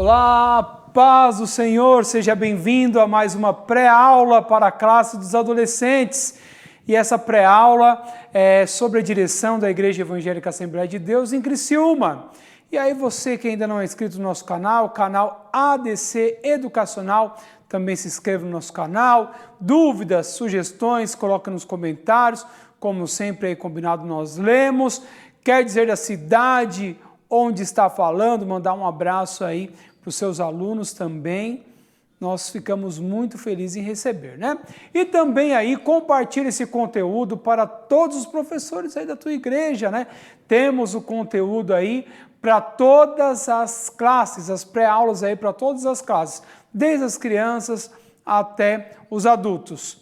Olá, paz do Senhor, seja bem-vindo a mais uma pré-aula para a classe dos adolescentes. E essa pré-aula é sobre a direção da Igreja Evangélica Assembleia de Deus em Criciúma. E aí você que ainda não é inscrito no nosso canal ADC Educacional, também se inscreva no nosso canal. Dúvidas, sugestões, coloca nos comentários. Como sempre aí combinado, nós lemos. Quer dizer da cidade onde está falando, mandar um abraço aí para os seus alunos também. Nós ficamos muito felizes em receber, né? E também aí compartilha esse conteúdo para todos os professores aí da tua igreja, né? Temos o conteúdo aí para todas as classes, as pré-aulas aí para todas as classes, desde as crianças até os adultos.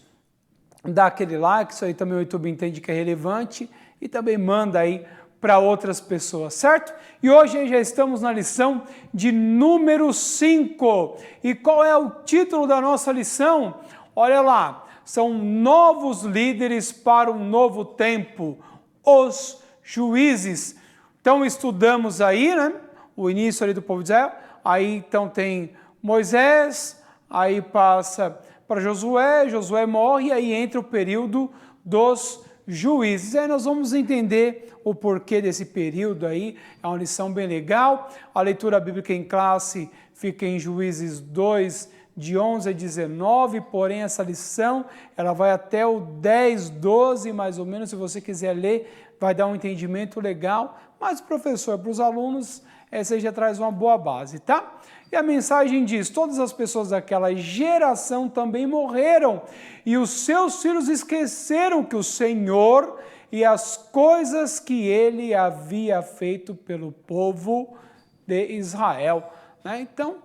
Dá aquele like, isso aí também o YouTube entende que é relevante e também manda aí para outras pessoas, certo? E hoje já estamos na lição de número 5. E qual é o título da nossa lição? Olha lá, são novos líderes para um novo tempo, os juízes. Então estudamos aí, né, o início ali do povo de Israel, aí então tem Moisés, aí passa para Josué, Josué morre e aí entra o período dos juízes. Aí nós vamos entender o porquê desse período aí, é uma lição bem legal. A leitura bíblica em classe fica em Juízes 2, de 11 a 19, porém essa lição ela vai até o 10, 12, mais ou menos, se você quiser ler, vai dar um entendimento legal, mas professor, para os alunos, essa já traz uma boa base, tá? E a mensagem diz, todas as pessoas daquela geração também morreram, e os seus filhos esqueceram que o Senhor e as coisas que ele havia feito pelo povo de Israel. Né? Então,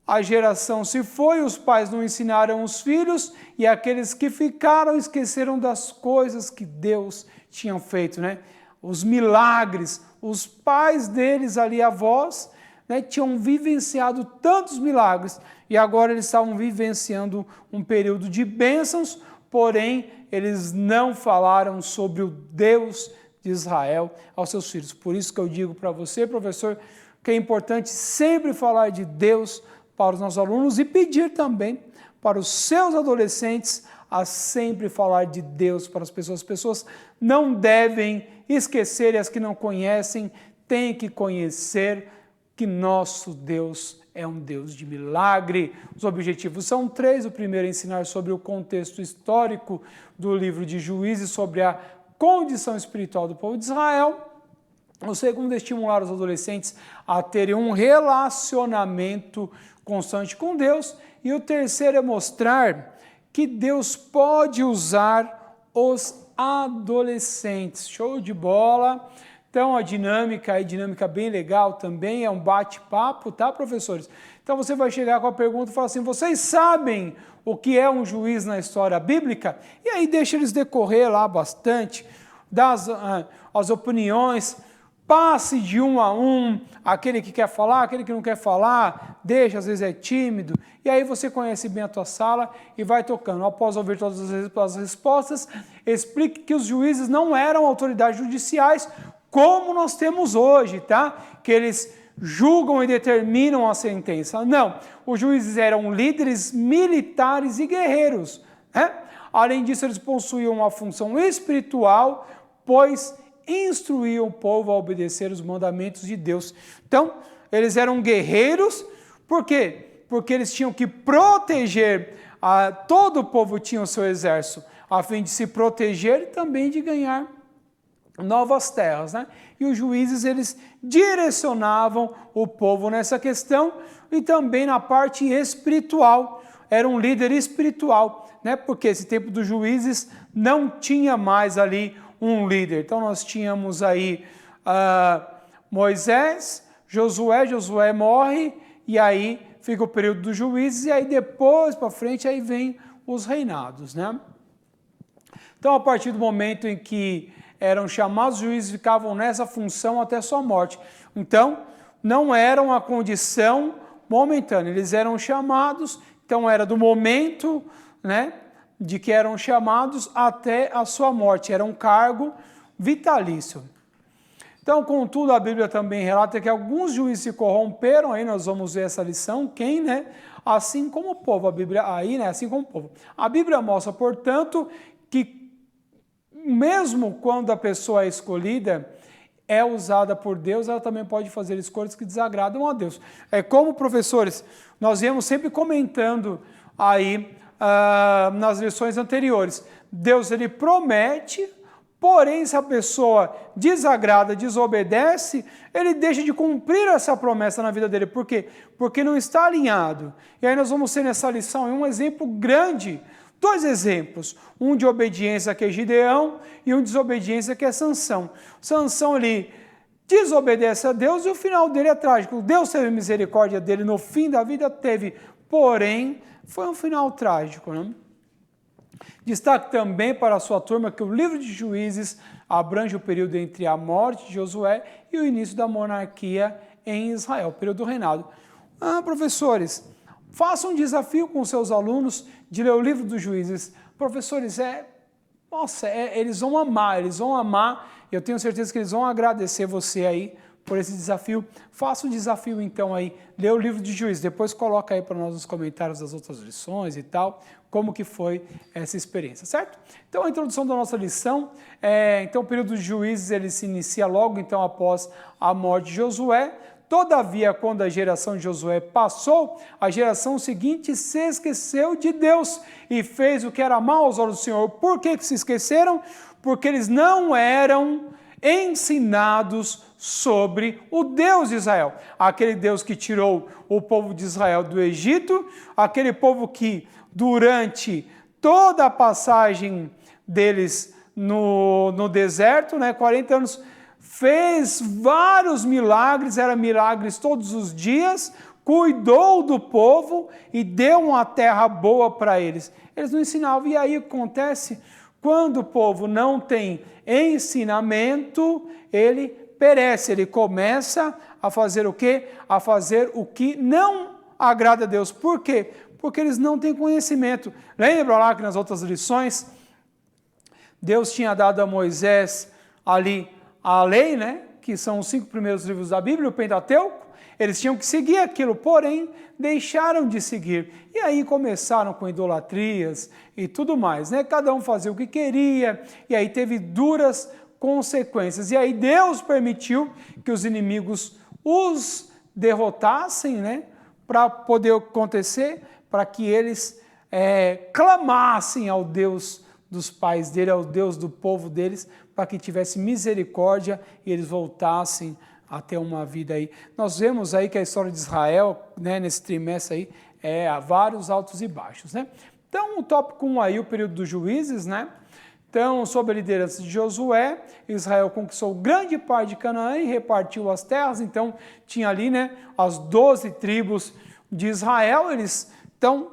a geração se foi, os pais não ensinaram os filhos, e aqueles que ficaram esqueceram das coisas que Deus tinha feito. Né? Os milagres, os pais deles ali, avós, né, tinham vivenciado tantos milagres, e agora eles estavam vivenciando um período de bênçãos, porém, eles não falaram sobre o Deus de Israel aos seus filhos. Por isso que eu digo para você, professor, que é importante sempre falar de Deus para os nossos alunos e pedir também para os seus adolescentes a sempre falar de Deus para as pessoas. As pessoas não devem esquecer, e as que não conhecem têm que conhecer que nosso Deus é um Deus de milagre. Os objetivos são 3. O primeiro é ensinar sobre o contexto histórico do livro de Juízes, sobre a condição espiritual do povo de Israel. O segundo é estimular os adolescentes a terem um relacionamento constante com Deus. E o terceiro é mostrar que Deus pode usar os adolescentes. Show de bola! Então, a dinâmica bem legal também, é um bate-papo, tá, professores? Então, você vai chegar com a pergunta e falar assim, vocês sabem o que é um juiz na história bíblica? E aí deixa eles decorrer lá bastante, das as opiniões, passe de um a um, aquele que quer falar, aquele que não quer falar, deixa, às vezes é tímido, e aí você conhece bem a tua sala e vai tocando. Após ouvir todas as respostas, explique que os juízes não eram autoridades judiciais, como nós temos hoje, tá? Que eles julgam e determinam a sentença. Não, os juízes eram líderes militares e guerreiros, né? Além disso, eles possuíam uma função espiritual, pois instruíam o povo a obedecer os mandamentos de Deus. Então, eles eram guerreiros, por quê? Porque eles tinham que proteger, todo o povo tinha o seu exército, a fim de se proteger e também de ganhar novas terras, né? E os juízes, eles direcionavam o povo nessa questão e também na parte espiritual, era um líder espiritual, né? Porque esse tempo dos juízes não tinha mais ali um líder. Então nós tínhamos aí Moisés, Josué morre e aí fica o período dos juízes e aí depois para frente aí vem os reinados, né? Então a partir do momento em que eram chamados, os juízes ficavam nessa função até sua morte. Então, não era uma condição momentânea, eles eram chamados, então era do momento, né, de que eram chamados até a sua morte, era um cargo vitalício. Então, Então, contudo, a Bíblia também relata que alguns juízes se corromperam, aí nós vamos ver essa lição, quem, né? Assim como o povo, a Bíblia, aí, né? Assim como o povo. A Bíblia mostra, portanto, que mesmo quando a pessoa é escolhida, é usada por Deus, ela também pode fazer escolhas que desagradam a Deus. É como, professores, nós viemos sempre comentando aí nas lições anteriores. Deus, ele promete, porém, se a pessoa desagrada, desobedece, ele deixa de cumprir essa promessa na vida dele. Por quê? Porque não está alinhado. E aí nós vamos ter nessa lição um exemplo grande, dois exemplos, um de obediência que é Gideão e um de desobediência que é Sansão. Sansão, ele desobedece a Deus e o final dele é trágico. Deus teve misericórdia dele no fim da vida, teve, porém, foi um final trágico, né? Destaque também para a sua turma que o livro de Juízes abrange o período entre a morte de Josué e o início da monarquia em Israel, o período do reinado. Professores, façam um desafio com seus alunos de ler o livro dos Juízes. Professores, eles vão amar, eu tenho certeza que eles vão agradecer você aí por esse desafio. Faça o desafio então aí, lê o livro de Juízes, depois coloca aí para nós nos comentários das outras lições e tal, como que foi essa experiência, certo? Então, a introdução da nossa lição, então o período de Juízes, ele se inicia logo então após a morte de Josué. Todavia, quando a geração de Josué passou, a geração seguinte se esqueceu de Deus e fez o que era mal aos olhos do Senhor. Por que se esqueceram? Porque eles não eram ensinados sobre o Deus de Israel. Aquele Deus que tirou o povo de Israel do Egito, aquele povo que durante toda a passagem deles no deserto, 40 anos, fez vários milagres, eram milagres todos os dias, cuidou do povo e deu uma terra boa para eles. Eles não ensinavam, e aí acontece, quando o povo não tem ensinamento, ele perece, ele começa a fazer o quê? A fazer o que não agrada a Deus. Por quê? Porque eles não têm conhecimento. Lembra lá que nas outras lições, Deus tinha dado a Moisés ali a lei, que são os 5 primeiros livros da Bíblia, o Pentateuco. Eles tinham que seguir aquilo, porém, deixaram de seguir. E aí começaram com idolatrias e tudo mais, Cada um fazia o que queria, e aí teve duras consequências. E aí Deus permitiu que os inimigos os derrotassem, para poder acontecer, para que eles clamassem ao Deus dos pais dele, ao Deus do povo deles, para que tivesse misericórdia e eles voltassem a ter uma vida aí. Nós vemos aí que a história de Israel, nesse trimestre aí, há vários altos e baixos, Então, o tópico 1 aí, o período dos juízes, Então, sob a liderança de Josué, Israel conquistou grande parte de Canaã e repartiu as terras. Então, tinha ali, as 12 tribos de Israel. Eles, então,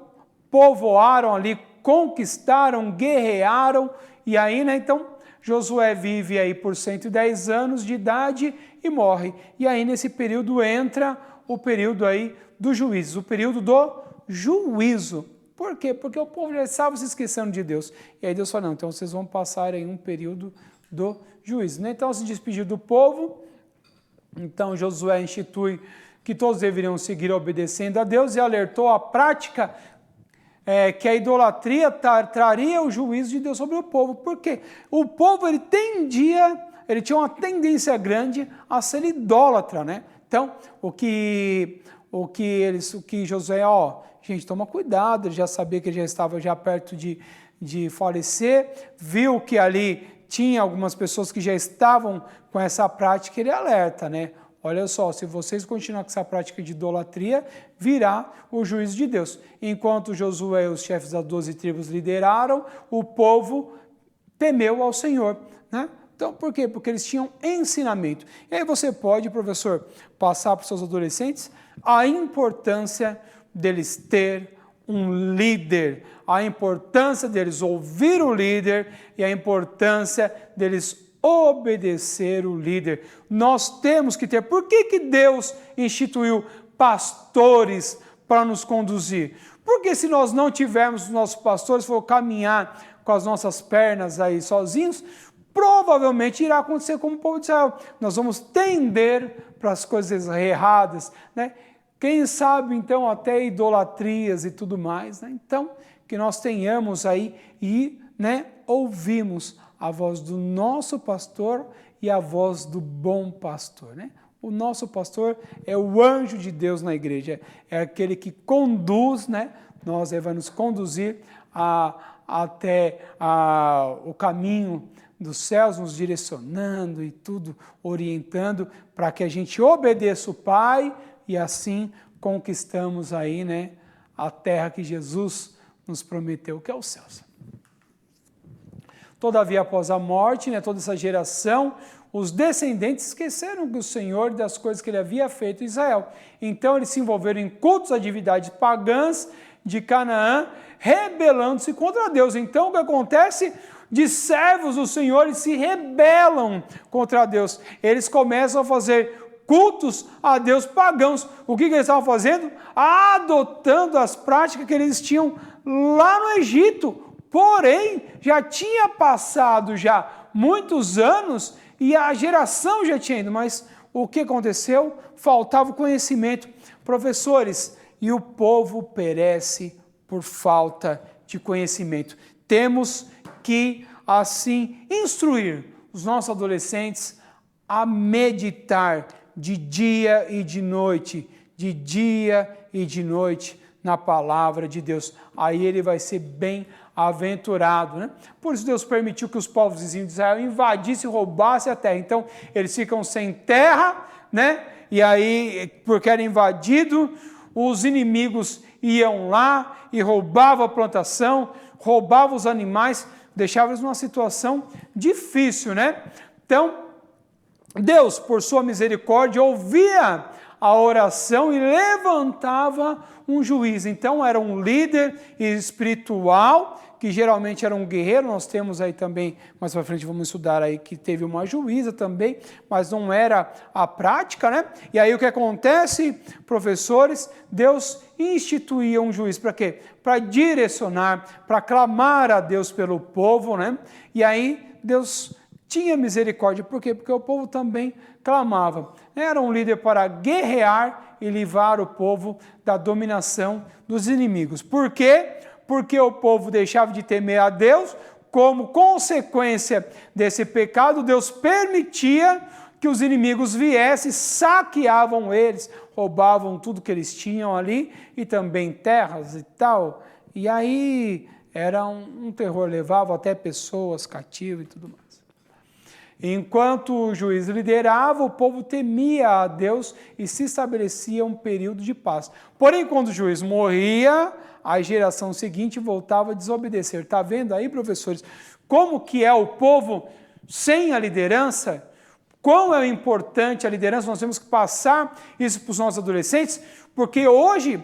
povoaram ali, conquistaram, guerrearam. E aí, então, Josué vive aí por 110 anos de idade e morre. E aí, nesse período, entra o período aí dos juízes, o período do juízo. Por quê? Porque o povo já estava se esquecendo de Deus. E aí Deus falou, não, então vocês vão passar aí um período do juízo. Então se despediu do povo, então Josué institui que todos deveriam seguir obedecendo a Deus e alertou a prática que a idolatria traria o juízo de Deus sobre o povo. Por quê? O povo, ele tinha uma tendência grande a ser idólatra, Então, o que Josué, gente, toma cuidado, ele já sabia que ele já estava perto de falecer, viu que ali tinha algumas pessoas que já estavam com essa prática, ele alerta, Olha só, se vocês continuarem com essa prática de idolatria, virá o juízo de Deus. Enquanto Josué e os chefes das 12 tribos lideraram, o povo temeu ao Senhor, Então, por quê? Porque eles tinham ensinamento. E aí você pode, professor, passar para os seus adolescentes a importância deles ter um líder, a importância deles ouvir o líder e a importância deles obedecer o líder. Nós temos que ter. Por que Deus instituiu pastores para nos conduzir? Porque se nós não tivermos os nossos pastores, for caminhar com as nossas pernas aí sozinhos, provavelmente irá acontecer como o povo de Israel. Nós vamos tender para as coisas erradas, né? Quem sabe, então, até idolatrias e tudo mais, né? Então, que nós tenhamos aí e, né, ouvimos a voz do nosso pastor e a voz do bom pastor, né? O nosso pastor é o anjo de Deus na igreja, é aquele que conduz, né? Nós vai nos conduzir até o caminho dos céus, nos direcionando e tudo, orientando para que a gente obedeça o Pai e assim conquistamos aí, né, a terra que Jesus nos prometeu, que é os céus. Todavia, após a morte, né, toda essa geração, os descendentes esqueceram do Senhor e das coisas que ele havia feito em Israel. Então eles se envolveram em cultos a divindades pagãs de Canaã, rebelando-se contra Deus. Então o que acontece? De servos do Senhor, eles se rebelam contra Deus. Eles começam a fazer cultos a Deus pagãos. O que eles estavam fazendo? Adotando as práticas que eles tinham lá no Egito. Porém, já tinha passado muitos anos e a geração já tinha ido, mas o que aconteceu? Faltava o conhecimento. Professores, e o povo perece por falta de conhecimento. Temos que, assim, instruir os nossos adolescentes a meditar de dia e de noite, na palavra de Deus. Aí ele vai ser bem-aventurado, né? Por isso Deus permitiu que os povos vizinhos de Israel invadissem e roubassem a terra. Então, eles ficam sem terra, né? E aí, porque era invadido, os inimigos iam lá e roubavam a plantação, roubavam os animais, deixavam eles numa situação difícil, né? Então, Deus, por sua misericórdia, ouvia a oração e levantava um juiz. Então era um líder espiritual, que geralmente era um guerreiro. Nós temos aí também, mais para frente vamos estudar aí, que teve uma juíza também, mas não era a prática, né? E aí o que acontece, professores? Deus instituía um juiz para quê? Para direcionar, para clamar a Deus pelo povo, né? E aí Deus tinha misericórdia. Por quê? Porque o povo também clamava. Era um líder para guerrear e livrar o povo da dominação dos inimigos. Por quê? Porque o povo deixava de temer a Deus. Como consequência desse pecado, Deus permitia que os inimigos viessem, saqueavam eles, roubavam tudo que eles tinham ali, e também terras e tal. E aí era um terror, levava até pessoas cativas e tudo mais. Enquanto o juiz liderava, o povo temia a Deus e se estabelecia um período de paz. Porém, quando o juiz morria, a geração seguinte voltava a desobedecer. Está vendo aí, professores, como que é o povo sem a liderança? Quão é importante a liderança? Nós temos que passar isso para os nossos adolescentes, porque hoje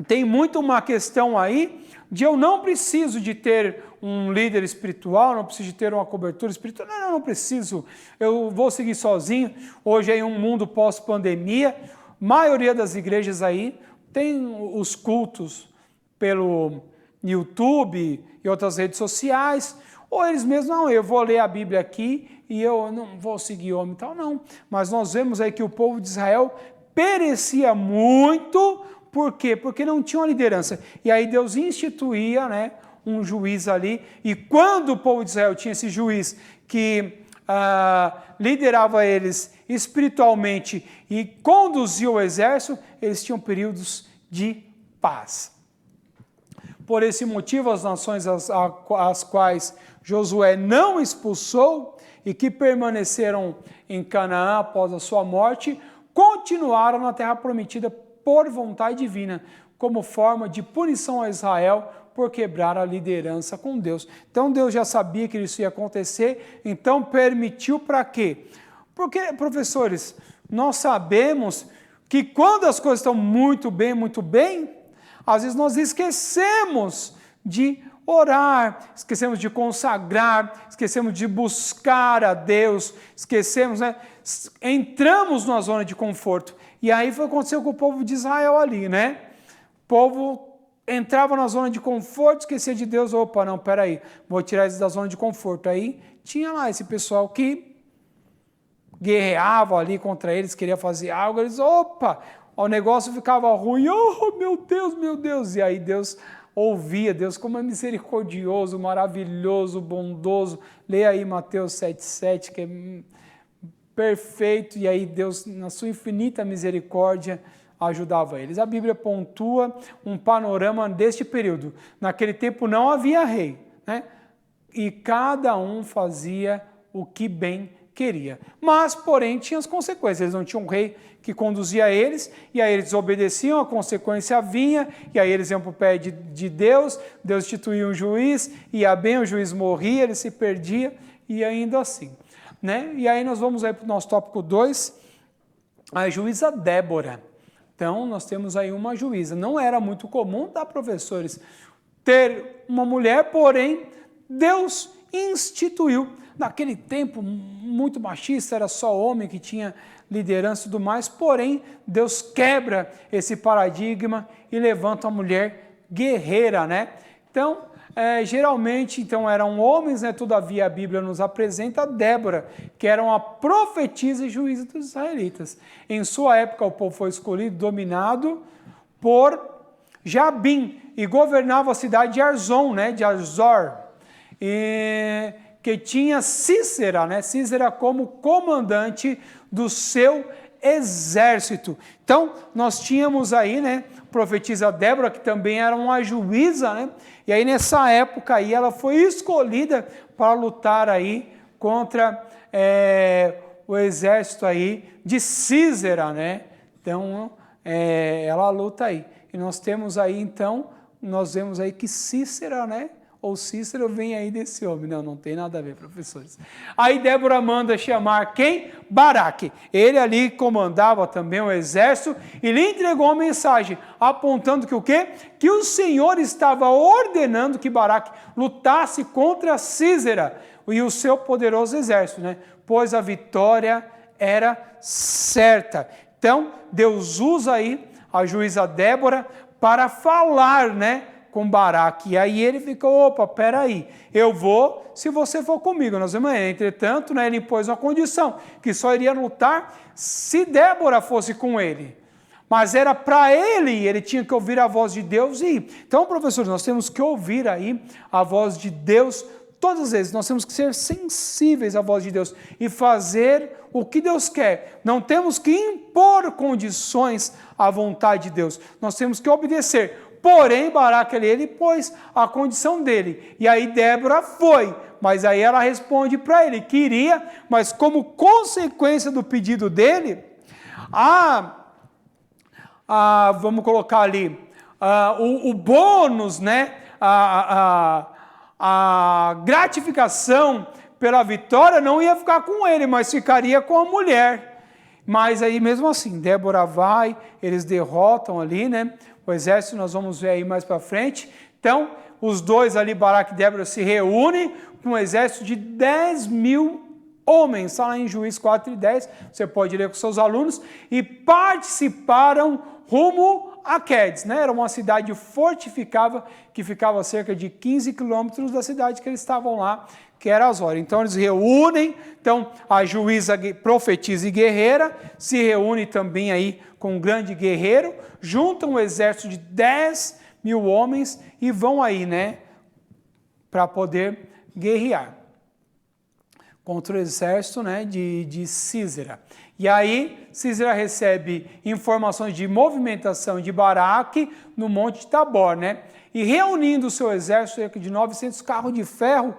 tem muito uma questão aí de eu não preciso de ter um líder espiritual, não preciso de ter uma cobertura espiritual, não preciso, eu vou seguir sozinho. Hoje é um mundo pós-pandemia, maioria das igrejas aí tem os cultos pelo YouTube e outras redes sociais, ou eles mesmos, não, eu vou ler a Bíblia aqui e eu não vou seguir homem e tal, não. Mas nós vemos aí que o povo de Israel perecia muito. Por quê? Porque não tinha uma liderança. E aí Deus instituía, né, um juiz ali, e quando o povo de Israel tinha esse juiz que liderava eles espiritualmente e conduzia o exército, eles tinham períodos de paz. Por esse motivo, as nações as quais Josué não expulsou e que permaneceram em Canaã após a sua morte, continuaram na terra prometida por vontade divina, como forma de punição a Israel por quebrar a liderança com Deus. Então Deus já sabia que isso ia acontecer, então permitiu para quê? Porque, professores, nós sabemos que quando as coisas estão muito bem, às vezes nós esquecemos de orar, esquecemos de consagrar, esquecemos de buscar a Deus, esquecemos, né? Entramos numa zona de conforto. E aí foi o que aconteceu com o povo de Israel ali, né? O povo entrava na zona de conforto, esquecia de Deus, opa, não, peraí, vou tirar eles da zona de conforto. Aí tinha lá esse pessoal que guerreava ali contra eles, queria fazer algo, eles, opa, o negócio ficava ruim, oh, meu Deus, e aí Deus ouvia, Deus como é misericordioso, maravilhoso, bondoso, leia aí Mateus 7,7, que é perfeito, e aí Deus, na sua infinita misericórdia, ajudava eles. A Bíblia pontua um panorama deste período. Naquele tempo não havia rei, né? E cada um fazia o que bem queria. Mas, porém, tinha as consequências. Eles não tinham um rei que conduzia eles, e aí eles obedeciam, a consequência vinha, e aí eles iam para o pé de Deus, Deus instituía um juiz, ia bem, o juiz morria, ele se perdia, e ainda assim. Né? E aí nós vamos aí para o nosso tópico 2, a juíza Débora. Então, nós temos aí uma juíza. Não era muito comum, tá, professores, ter uma mulher, porém, Deus instituiu. Naquele tempo, muito machista, era só homem que tinha liderança e tudo mais, porém, Deus quebra esse paradigma e levanta uma mulher guerreira, né? Então, geralmente, então, eram homens, né? Todavia, a Bíblia nos apresenta Débora, que era uma profetisa e juíza dos israelitas. Em sua época, o povo foi escolhido, dominado por Jabim, e governava a cidade de Arzon, né? De Arzor, que tinha Císera, né? Císera como comandante do seu exército. Então, nós tínhamos aí, né? Profetisa Débora, que também era uma juíza, né? E aí nessa época aí ela foi escolhida para lutar aí contra o exército aí de Císera, né? Então ela luta aí. E nós temos aí então, nós vemos aí que Císera, né? Ou Cícero vem aí desse homem. Não, não tem nada a ver, professores. Aí Débora manda chamar quem? Baraque. Ele ali comandava também o exército e lhe entregou uma mensagem, apontando que o quê? Que o Senhor estava ordenando que Baraque lutasse contra Císera e o seu poderoso exército, né? Pois a vitória era certa. Então, Deus usa aí a juíza Débora para falar, né? Com Baraque, e aí ele ficou, opa, peraí, eu vou se você for comigo, nós vamos aí. Entretanto, né, ele impôs uma condição, que só iria lutar se Débora fosse com ele, mas era para ele tinha que ouvir a voz de Deus e ir. Então, professores, nós temos que ouvir aí a voz de Deus todas as vezes, nós temos que ser sensíveis à voz de Deus e fazer o que Deus quer. Não temos que impor condições à vontade de Deus, nós temos que obedecer. Porém, Baraque ele pôs a condição dele. E aí Débora foi. Mas aí ela responde para ele, queria, mas como consequência do pedido dele, vamos colocar ali, o bônus, né? A gratificação pela vitória não ia ficar com ele, mas ficaria com a mulher. Mas aí mesmo assim, Débora vai, eles derrotam ali, né? O exército, nós vamos ver aí mais para frente. Então, os dois ali, Baraque e Débora, se reúnem com um exército de 10.000 homens. Está lá em Juízes 4:10, você pode ler com seus alunos. E participaram rumo a Quedes, né? Era uma cidade fortificada que ficava a cerca de 15 quilômetros da cidade que eles estavam lá, que era Azor. Então eles reúnem, então a juíza, profetisa e guerreira, se reúne também aí com um grande guerreiro, juntam um exército de 10.000 homens e vão aí, né, para poder guerrear contra o exército, né, de Císera. E aí Císera recebe informações de movimentação de Baraque no Monte de Tabor, né, e reunindo o seu exército, cerca de 900 carros de ferro,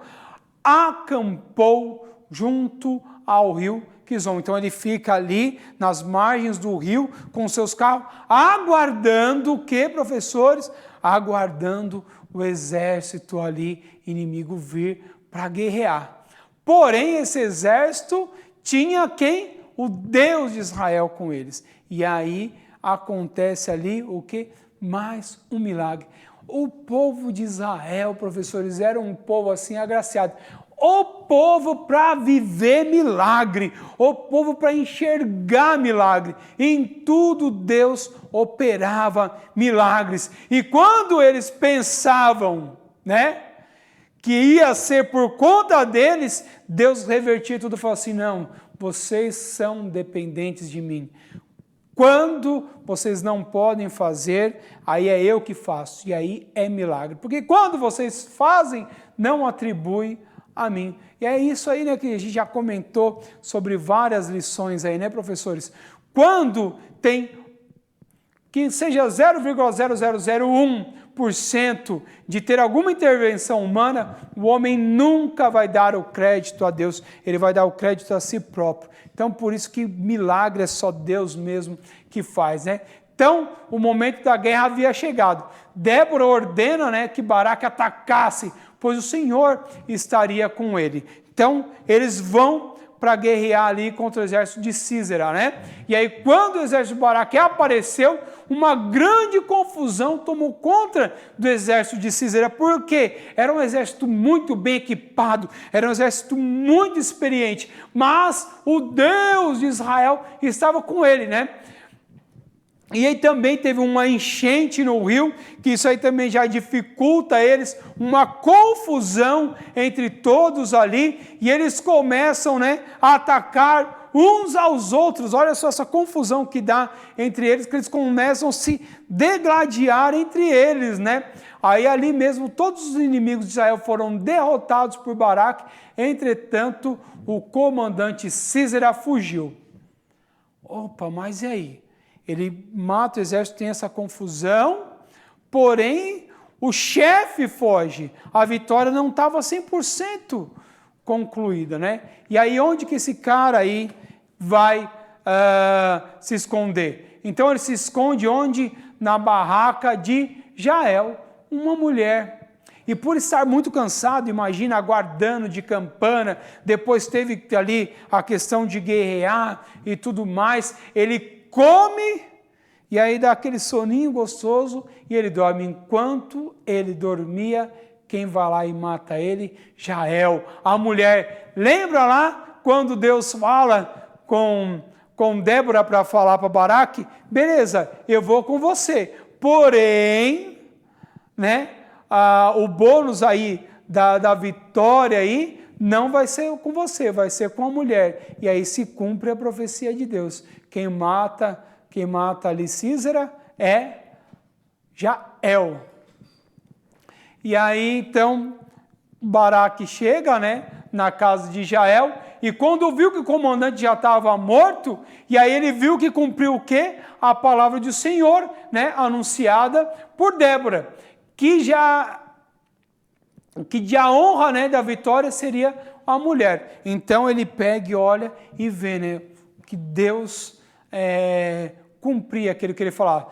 acampou junto ao rio Quizon. Então ele fica ali nas margens do rio com seus carros, aguardando o que, professores? Aguardando o exército ali inimigo vir para guerrear. Porém, esse exército tinha quem? O Deus de Israel com eles. E aí acontece ali o que? Mais um milagre. O povo de Israel, professores, era um povo assim agraciado. o povo para viver milagre, o povo para enxergar milagre. Em tudo Deus operava milagres. E quando eles pensavam, né, que ia ser por conta deles, Deus revertia tudo e falou assim: não, vocês são dependentes de mim. Quando vocês não podem fazer, aí é eu que faço, e aí é milagre. Porque quando vocês fazem, não atribui a mim. E é isso aí, né, que a gente já comentou sobre várias lições aí, né, professores? Quando tem, que seja 0,0001% de ter alguma intervenção humana, o homem nunca vai dar o crédito a Deus, ele vai dar o crédito a si próprio. Então, por isso que milagre é só Deus mesmo que faz, né? Então, o momento da guerra havia chegado. Débora ordena, né, que Baraque atacasse, pois o Senhor estaria com ele. Então, eles vão para guerrear ali contra o exército de Sísera, né? E aí, quando o exército de Baraque apareceu, uma grande confusão tomou conta do exército de Sísera, porque era um exército muito bem equipado, era um exército muito experiente, mas o Deus de Israel estava com ele, né? E aí também teve uma enchente no rio, que isso aí também já dificulta eles, uma confusão entre todos ali, e eles começam, né, a atacar uns aos outros. Olha só essa confusão que dá entre eles, que eles começam a se degladiar entre eles, né? Aí ali mesmo todos os inimigos de Israel foram derrotados por Baraque, entretanto o comandante Sísera fugiu. Opa, mas e aí? Ele mata o exército, tem essa confusão, porém o chefe foge. A vitória não estava 100% concluída, né? E aí onde que esse cara aí vai se esconder? Então ele se esconde onde? Na barraca de Jael, uma mulher. E por estar muito cansado, imagina, aguardando de campana, depois teve ali a questão de guerrear e tudo mais, ele come, e aí dá aquele soninho gostoso, e ele dorme. Enquanto ele dormia, quem vai lá e mata ele? Jael, a mulher. Lembra lá, quando Deus fala com Débora para falar para Baraque? Beleza, eu vou com você, porém, né, o bônus aí da vitória aí, não vai ser com você, vai ser com a mulher. E aí se cumpre a profecia de Deus. Quem mata ali Sísera é Jael. E aí então Baraque chega, né, na casa de Jael, e quando viu que o comandante já estava morto, e aí ele viu que cumpriu o quê? A palavra do Senhor, né, anunciada por Débora, que a honra, né, da vitória seria a mulher. Então ele pega e olha e vê, né, que Deus cumpria aquilo que ele falava.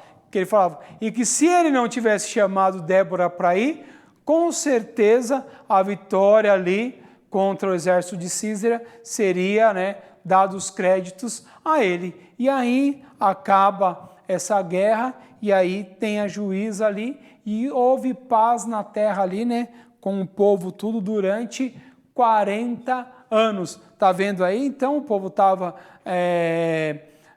E que se ele não tivesse chamado Débora para ir, com certeza a vitória ali contra o exército de Sísera seria, né, dados créditos a ele. E aí acaba essa guerra, e aí tem a juíza ali, e houve paz na terra ali, né, com o povo tudo durante 40 anos. Tá vendo aí? Então o povo estava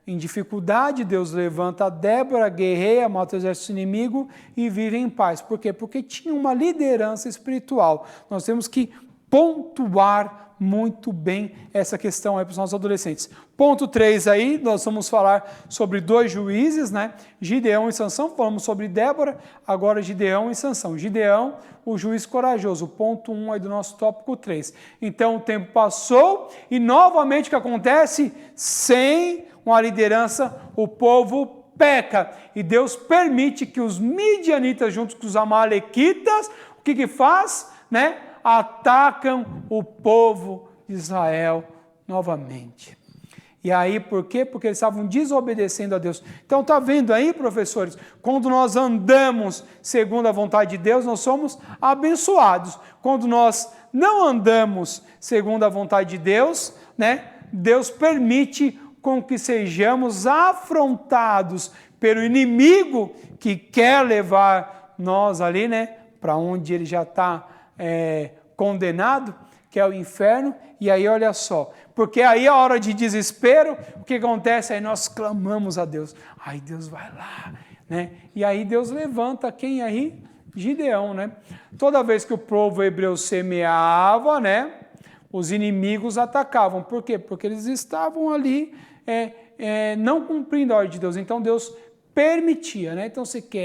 em dificuldade, Deus levanta Débora, guerreia, mata o exército inimigo e vive em paz. Por quê? Porque tinha uma liderança espiritual. Nós temos que pontuar muito bem essa questão aí para os nossos adolescentes. Ponto 3 aí, nós vamos falar sobre 2 juízes, né? Gideão e Sansão. Falamos sobre Débora, agora Gideão e Sansão. Gideão, o juiz corajoso, ponto 1 aí do nosso tópico 3. Então o tempo passou e novamente o que acontece? Sem uma liderança, o povo peca. E Deus permite que os midianitas, juntos com os amalequitas, o que faz? Né? Atacam o povo de Israel novamente. E aí, por quê? Porque eles estavam desobedecendo a Deus. Então, está vendo aí, professores? Quando nós andamos segundo a vontade de Deus, nós somos abençoados. Quando nós não andamos segundo a vontade de Deus, né? Deus permite com que sejamos afrontados pelo inimigo que quer levar nós ali, né? Para onde ele já está condenado, que é o inferno, e aí olha só, porque aí a hora de desespero, o que acontece? Aí nós clamamos a Deus, aí Deus vai lá, né? E aí Deus levanta quem aí? Gideão, né? Toda vez que o povo hebreu semeava, né? Os inimigos atacavam, por quê? Porque eles estavam ali não cumprindo a ordem de Deus, então Deus permitia, né? Então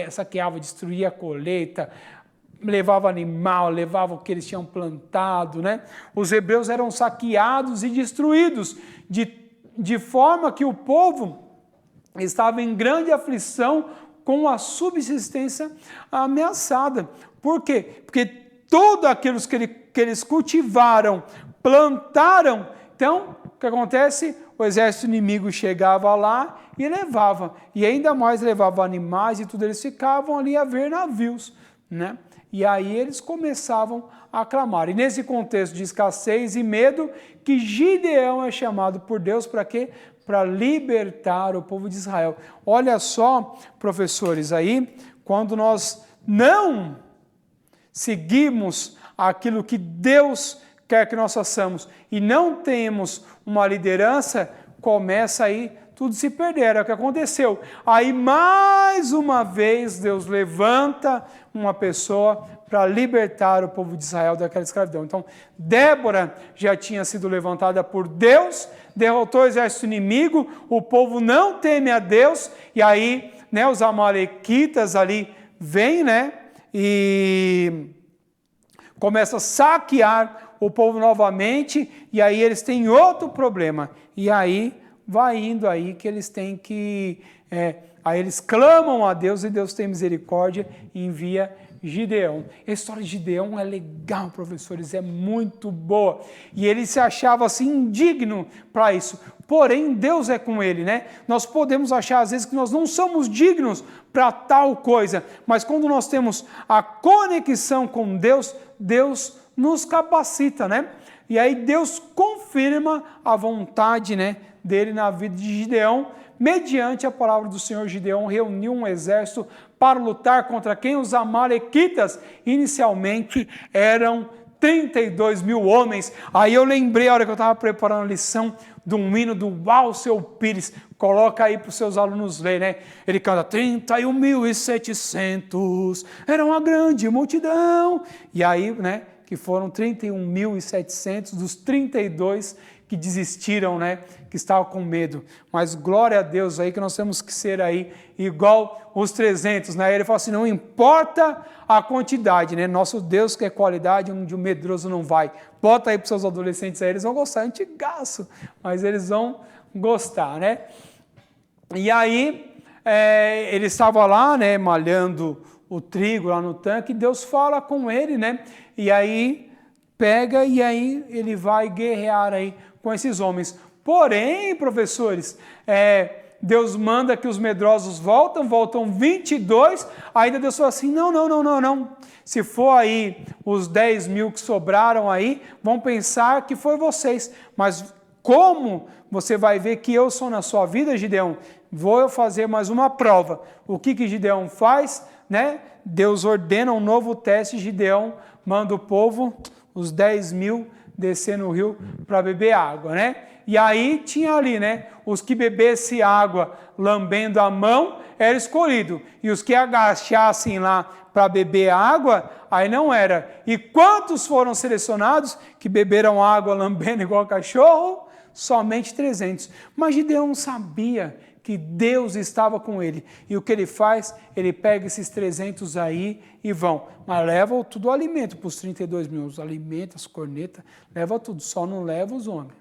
saqueava, destruía a colheita, levava animal, levava o que eles tinham plantado, né? Os hebreus eram saqueados e destruídos, de forma que o povo estava em grande aflição com a subsistência ameaçada. Por quê? Porque tudo aquilo que eles cultivaram, plantaram, então, o que acontece? O exército inimigo chegava lá e levava, e ainda mais levava animais e tudo, eles ficavam ali a ver navios, né? E aí eles começavam a clamar. E nesse contexto de escassez e medo, que Gideão é chamado por Deus para quê? Para libertar o povo de Israel. Olha só, professores, aí, quando nós não seguimos aquilo que Deus quer que nós façamos e não temos uma liderança, começa aí tudo se perder, é o que aconteceu. Aí mais uma vez Deus levanta uma pessoa para libertar o povo de Israel daquela escravidão. Então Débora já tinha sido levantada por Deus, derrotou o exército inimigo, o povo não teme a Deus, e aí, né, os amalequitas ali vêm, né, e começam a saquear o povo novamente, e aí eles têm outro problema, e aí vai indo aí que eles têm que, aí eles clamam a Deus e Deus tem misericórdia e envia Gideão. A história de Gideão é legal, professores, é muito boa, e ele se achava assim indigno para isso, porém Deus é com ele, né? Nós podemos achar às vezes que nós não somos dignos para tal coisa, mas quando nós temos a conexão com Deus, Deus nos capacita, né? E aí Deus confirma a vontade, né, dele na vida de Gideão, mediante a palavra do Senhor. Gideão reuniu um exército para lutar contra quem? Os amalequitas. Inicialmente eram 32 mil homens. Aí eu lembrei, a hora que eu estava preparando a lição, de um hino do Alceu Pires, coloca aí para os seus alunos lerem, né? Ele canta 31.700, era uma grande multidão. E aí, né, que foram 31.700 dos 32 que desistiram, né, que estavam com medo. Mas glória a Deus aí que nós temos que ser aí igual os 300, né? Ele fala assim, não importa a quantidade, né? Nosso Deus quer qualidade, onde o medroso não vai. Bota aí para os seus adolescentes aí, eles vão gostar, antigaço, mas eles vão gostar, né? E aí, ele estava lá, né, malhando o trigo lá no tanque, e Deus fala com ele, né? E aí, pega e aí ele vai guerrear aí com esses homens. Porém, professores, Deus manda que os medrosos voltam 22, ainda Deus fala assim, não. Se for aí os 10 mil que sobraram aí, vão pensar que foi vocês. Mas como você vai ver que eu sou na sua vida, Gideão? Vou eu fazer mais uma prova. O que Gideão faz? Né? Deus ordena um novo teste, Gideão manda o povo, os 10 mil, descer no rio para beber água, né? E aí tinha ali, né? Os que bebessem água lambendo a mão era escolhido. E os que agachassem lá para beber água, aí não era. E quantos foram selecionados que beberam água lambendo igual cachorro? Somente 300. Mas Gideão sabia que Deus estava com ele. E o que ele faz? Ele pega esses 300 aí e vão. Mas leva tudo o alimento para os 32 mil. Os alimentos, as cornetas, leva tudo. Só não leva os homens.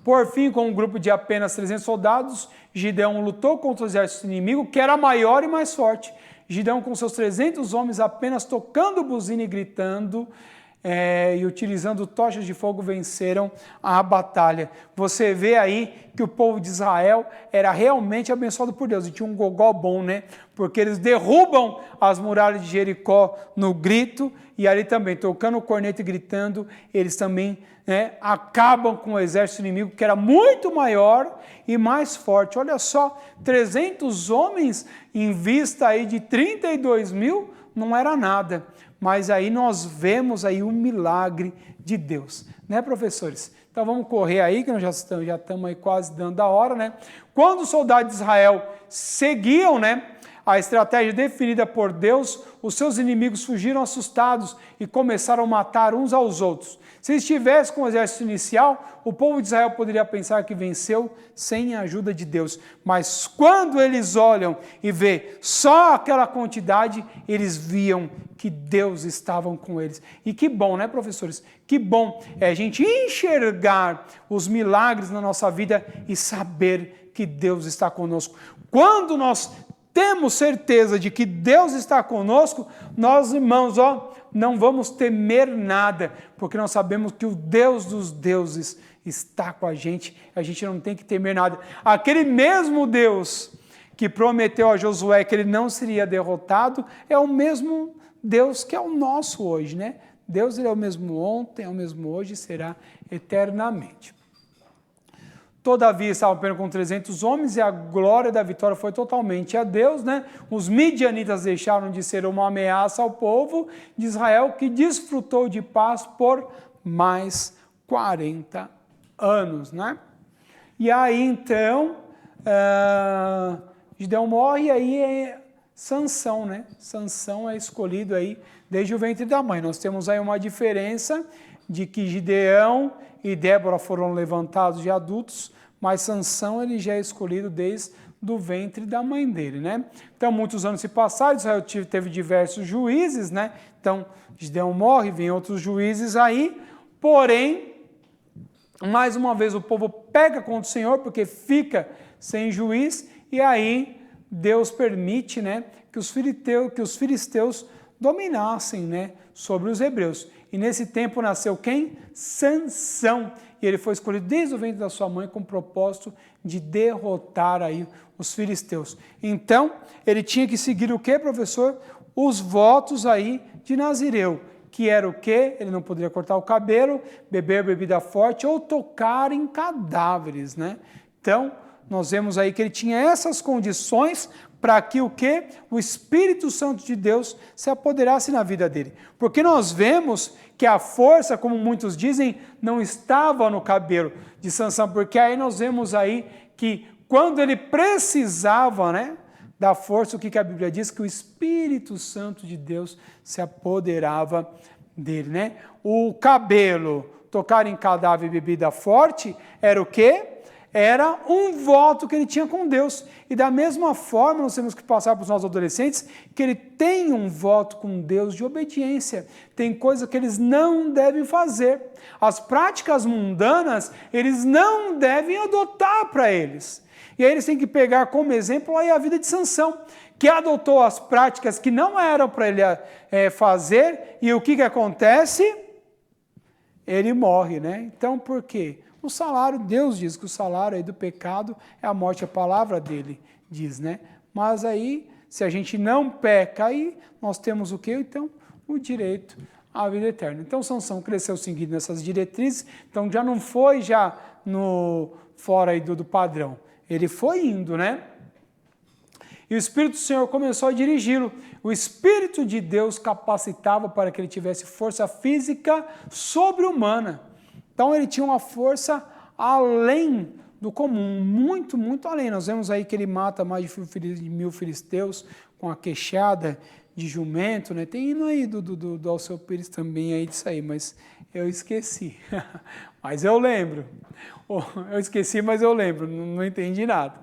Por fim, com um grupo de apenas 300 soldados, Gideão lutou contra o exército inimigo, que era maior e mais forte. Gideão, com seus 300 homens, apenas tocando buzina e gritando, e utilizando tochas de fogo, venceram a batalha. Você vê aí que o povo de Israel era realmente abençoado por Deus, e tinha um gogó bom, né? Porque eles derrubam as muralhas de Jericó no grito, e ali também, tocando o corneta e gritando, eles também, né, acabam com o exército inimigo, que era muito maior e mais forte. Olha só, 300 homens em vista aí de 32 mil, não era nada. Mas aí nós vemos aí o milagre de Deus, né, professores? Então vamos correr aí, que nós já estamos aí quase dando a hora, né? Quando os soldados de Israel seguiam, né, a estratégia definida por Deus, os seus inimigos fugiram assustados e começaram a matar uns aos outros. Se estivesse com o exército inicial, o povo de Israel poderia pensar que venceu sem a ajuda de Deus. Mas quando eles olham e vê só aquela quantidade, eles viam que Deus estava com eles. E que bom, né, professores? Que bom é a gente enxergar os milagres na nossa vida e saber que Deus está conosco. Quando nós temos certeza de que Deus está conosco, nós, irmãos, não vamos temer nada, porque nós sabemos que o Deus dos deuses está com a gente não tem que temer nada. Aquele mesmo Deus que prometeu a Josué que ele não seria derrotado, é o mesmo Deus que é o nosso hoje, né? Deus, ele é o mesmo ontem, é o mesmo hoje e será eternamente. Todavia estavam apenas com 300 homens e a glória da vitória foi totalmente a Deus, né? Os midianitas deixaram de ser uma ameaça ao povo de Israel, que desfrutou de paz por mais 40 anos, né? E aí então, Gideão morre e aí é Sansão, né? Sansão é escolhido aí desde o ventre da mãe. Nós temos aí uma diferença de que Gideão e Débora foram levantados de adultos, mas Sansão ele já é escolhido desde do ventre da mãe dele, né? Então, muitos anos se passaram, Israel teve diversos juízes, né? Então, Gideão morre, vem outros juízes aí, porém, mais uma vez o povo peca contra o Senhor, porque fica sem juiz, e aí Deus permite, né, que os filisteus dominassem, né, sobre os hebreus. E nesse tempo nasceu quem? Sansão. E ele foi escolhido desde o ventre da sua mãe com o propósito de derrotar aí os filisteus. Então, ele tinha que seguir o quê, professor? Os votos aí de Nazireu, que era o quê? Ele não poderia cortar o cabelo, beber bebida forte ou tocar em cadáveres, né? Então, nós vemos aí que ele tinha essas condições para que o quê? O Espírito Santo de Deus se apoderasse na vida dele. Porque nós vemos que a força, como muitos dizem, não estava no cabelo de Sansão, porque aí nós vemos aí que quando ele precisava, né, da força, o que a Bíblia diz? Que o Espírito Santo de Deus se apoderava dele, né? O cabelo, tocar em cadáver e bebida forte, era o quê? Era um voto que ele tinha com Deus. E da mesma forma, nós temos que passar para os nossos adolescentes que ele tem um voto com Deus de obediência. Tem coisa que eles não devem fazer. As práticas mundanas, eles não devem adotar para eles. E aí eles têm que pegar como exemplo aí a vida de Sansão, que adotou as práticas que não eram para ele fazer, e o que acontece? Ele morre, né? Então, por quê? O salário, Deus diz que o salário aí do pecado é a morte, a palavra dele diz, né? Mas aí, se a gente não peca, aí nós temos o quê? Então, o direito à vida eterna. Então, Sansão cresceu seguindo essas diretrizes, então já não foi fora aí do padrão. Ele foi indo, né? E o Espírito do Senhor começou a dirigi-lo. O Espírito de Deus capacitava para que ele tivesse força física sobre-humana. Então ele tinha uma força além do comum, muito, muito além. Nós vemos aí que ele mata mais de 1.000 filisteus com a queixada de jumento, né? Tem hino aí do Alceu Pires também aí disso aí, mas eu esqueci. Mas eu lembro. Eu esqueci, mas eu lembro, não entendi nada.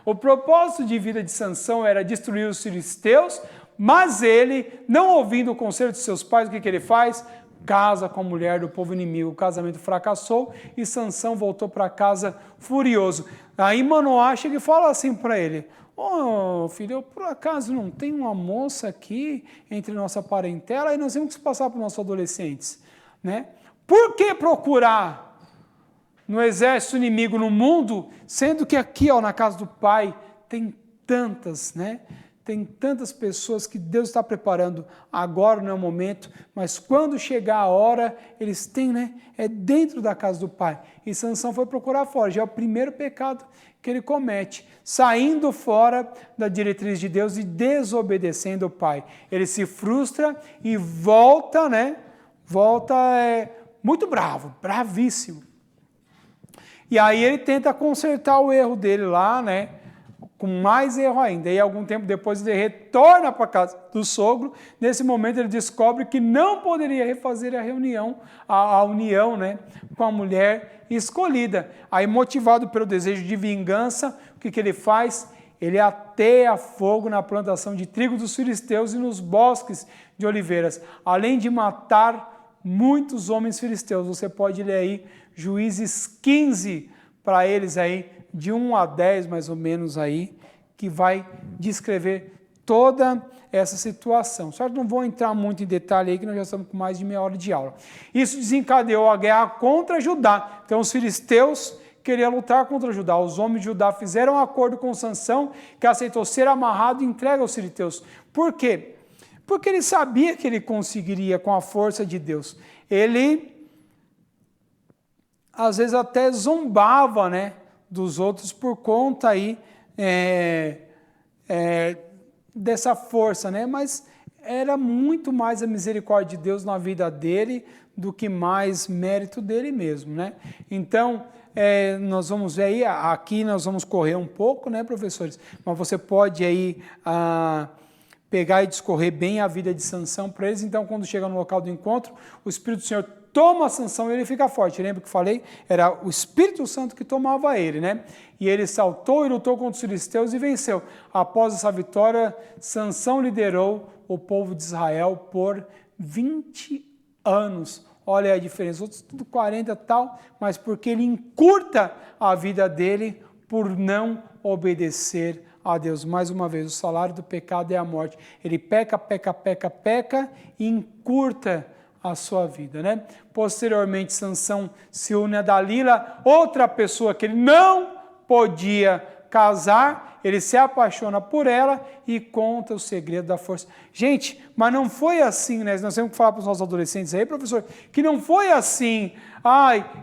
O propósito de vida de Sansão era destruir os filisteus, mas ele, não ouvindo o conselho de seus pais, o que ele faz? Casa com a mulher do povo inimigo. O casamento fracassou e Sansão voltou para casa furioso. Aí Manoá chega e fala assim para ele: "Ô filho, eu por acaso não tem uma moça aqui entre nossa parentela?" Aí nós temos que passar para os nossos adolescentes, né? Por que procurar no exército inimigo no mundo, sendo que aqui, ó, na casa do pai, tem tantas, né? Tem tantas pessoas que Deus está preparando, agora não é o momento, mas quando chegar a hora, eles têm, né? É dentro da casa do pai. E Sansão foi procurar fora, já é o primeiro pecado que ele comete, saindo fora da diretriz de Deus e desobedecendo o pai. Ele se frustra e volta, né? Volta muito bravo, bravíssimo. E aí ele tenta consertar o erro dele lá, né? Com mais erro ainda. E algum tempo depois ele retorna para a casa do sogro. Nesse momento ele descobre que não poderia refazer a união, né, com a mulher escolhida. Aí, motivado pelo desejo de vingança, o que ele faz? Ele ateia fogo na plantação de trigo dos filisteus e nos bosques de oliveiras, além de matar muitos homens filisteus. Você pode ler aí Juízes 15 para eles aí, de 1 a 10 mais ou menos aí, que vai descrever toda essa situação. Certo? Não vou entrar muito em detalhe aí, que nós já estamos com mais de meia hora de aula. Isso desencadeou a guerra contra Judá. Então os filisteus queriam lutar contra Judá. Os homens de Judá fizeram um acordo com Sansão, que aceitou ser amarrado e entregue aos filisteus. Por quê? Porque ele sabia que ele conseguiria com a força de Deus. Ele, às vezes, até zombava, né, dos outros por conta aí dessa força, né? Mas era muito mais a misericórdia de Deus na vida dele do que mais mérito dele mesmo, né? Então, nós vamos ver aí, aqui nós vamos correr um pouco, né, professores? Mas você pode aí pegar e discorrer bem a vida de Sansão para eles. Então, quando chega no local do encontro, o Espírito do Senhor toma Sansão e ele fica forte. Lembra que eu falei? Era o Espírito Santo que tomava ele, né? E ele saltou e lutou contra os filisteus e venceu. Após essa vitória, Sansão liderou o povo de Israel por 20 anos. Olha a diferença, outros tudo 40 e tal, mas porque ele encurta a vida dele por não obedecer a Deus. Mais uma vez, o salário do pecado é a morte. Ele peca e encurta a sua vida, né? Posteriormente, Sansão se une a Dalila, outra pessoa que ele não podia casar, ele se apaixona por ela e conta o segredo da força. Gente, mas não foi assim, né? Nós temos que falar para os nossos adolescentes aí, professor, que não foi assim.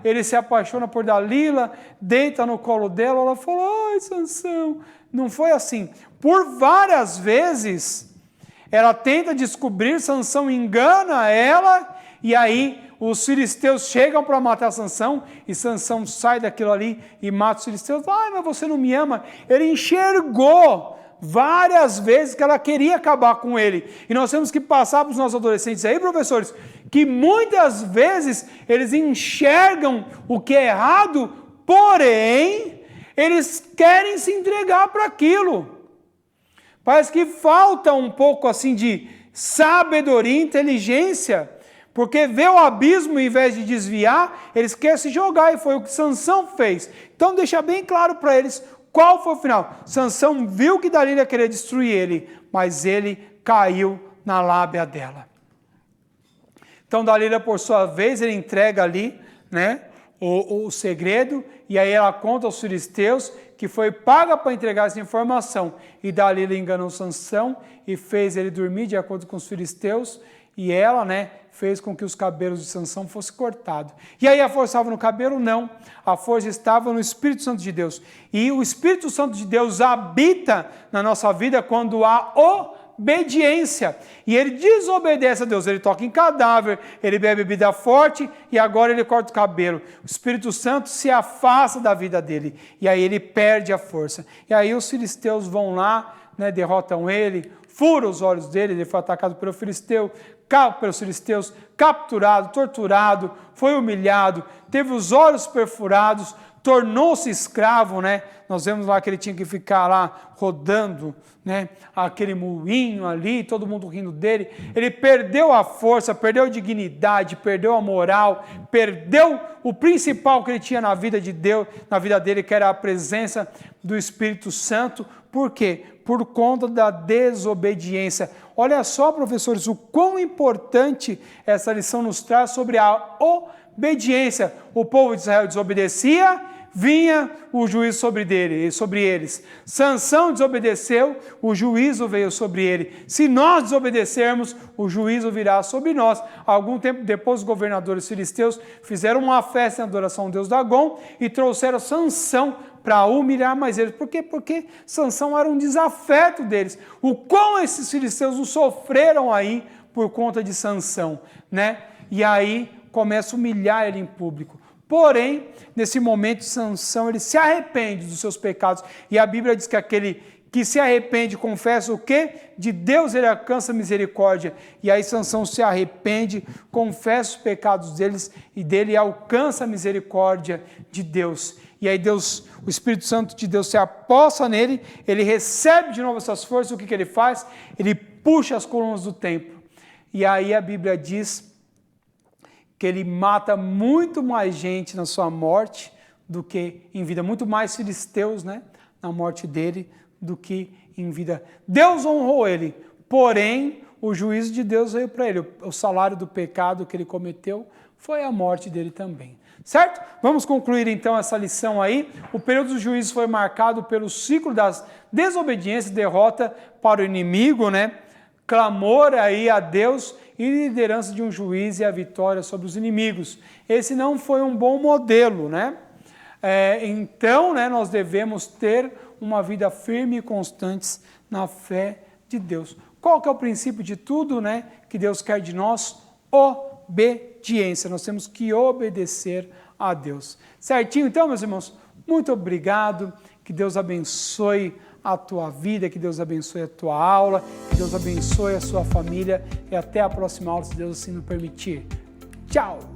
Ele se apaixona por Dalila, deita no colo dela, ela falou, ai, Sansão. Não foi assim. Por várias vezes, ela tenta descobrir, Sansão engana ela, e aí os filisteus chegam para matar Sansão, e Sansão sai daquilo ali e mata os filisteus. Mas você não me ama. Ele enxergou várias vezes que ela queria acabar com ele. E nós temos que passar para os nossos adolescentes aí, professores, que muitas vezes eles enxergam o que é errado, porém, eles querem se entregar para aquilo. Parece que falta um pouco assim de sabedoria e inteligência, porque vê o abismo e, ao invés de desviar, eles querem se jogar, e foi o que Sansão fez. Então deixa bem claro para eles qual foi o final. Sansão viu que Dalila queria destruir ele, mas ele caiu na lábia dela. Então Dalila, por sua vez, ele entrega ali, né, o segredo, e aí ela conta aos filisteus que foi paga para entregar essa informação. E Dalila enganou Sansão e fez ele dormir de acordo com os filisteus, e ela, né, fez com que os cabelos de Sansão fossem cortados. E aí a força estava no cabelo? Não. A força estava no Espírito Santo de Deus. E o Espírito Santo de Deus habita na nossa vida quando há obediência. E ele desobedece a Deus. Ele toca em cadáver, ele bebe bebida forte e agora ele corta o cabelo. O Espírito Santo se afasta da vida dele. E aí ele perde a força. E aí os filisteus vão lá, né, derrotam ele, furam os olhos dele, ele foi atacado pelos filisteus, capturado, torturado, foi humilhado, teve os olhos perfurados, tornou-se escravo, né? Nós vemos lá que ele tinha que ficar lá rodando, né, aquele moinho ali, todo mundo rindo dele. Ele perdeu a força, perdeu a dignidade, perdeu a moral, perdeu o principal que ele tinha na vida de Deus, na vida dele, que era a presença do Espírito Santo. Por quê? Por conta da desobediência. Olha só, professores, o quão importante essa lição nos traz sobre a obediência. O povo de Israel desobedecia, vinha o juízo sobre eles. Sansão desobedeceu, o juízo veio sobre ele. Se nós desobedecermos, o juízo virá sobre nós. Algum tempo depois, os governadores filisteus fizeram uma festa em adoração ao deus Dagom e trouxeram Sansão para humilhar mais eles. Por quê? Porque Sansão era um desafeto deles. O quão esses filisteus o sofreram aí por conta de Sansão, né? E aí começa a humilhar ele em público. Porém, nesse momento, Sansão, ele se arrepende dos seus pecados. E a Bíblia diz que aquele que se arrepende, confessa o quê? De Deus ele alcança misericórdia. E aí Sansão se arrepende, confessa os pecados deles e dele alcança a misericórdia de Deus. E aí Deus, o Espírito Santo de Deus se apossa nele, ele recebe de novo essas forças, o que ele faz? Ele puxa as colunas do templo. E aí a Bíblia diz que ele mata muito mais gente na sua morte do que em vida, muito mais filisteus, né, na morte dele do que em vida. Deus honrou ele, porém o juízo de Deus veio para ele. O salário do pecado que ele cometeu foi a morte dele também. Certo? Vamos concluir então essa lição aí. O período dos juízos foi marcado pelo ciclo das desobediências, derrota para o inimigo, né? Clamor aí a Deus e liderança de um juiz e a vitória sobre os inimigos. Esse não foi um bom modelo, né? Então, né, nós devemos ter uma vida firme e constante na fé de Deus. Qual que é o princípio de tudo, né, que Deus quer de nós? Obediência. Nós temos que obedecer a Deus. Certinho? Então, meus irmãos, muito obrigado. Que Deus abençoe a tua vida, que Deus abençoe a tua aula, que Deus abençoe a sua família e até a próxima aula, se Deus assim nos permitir. Tchau!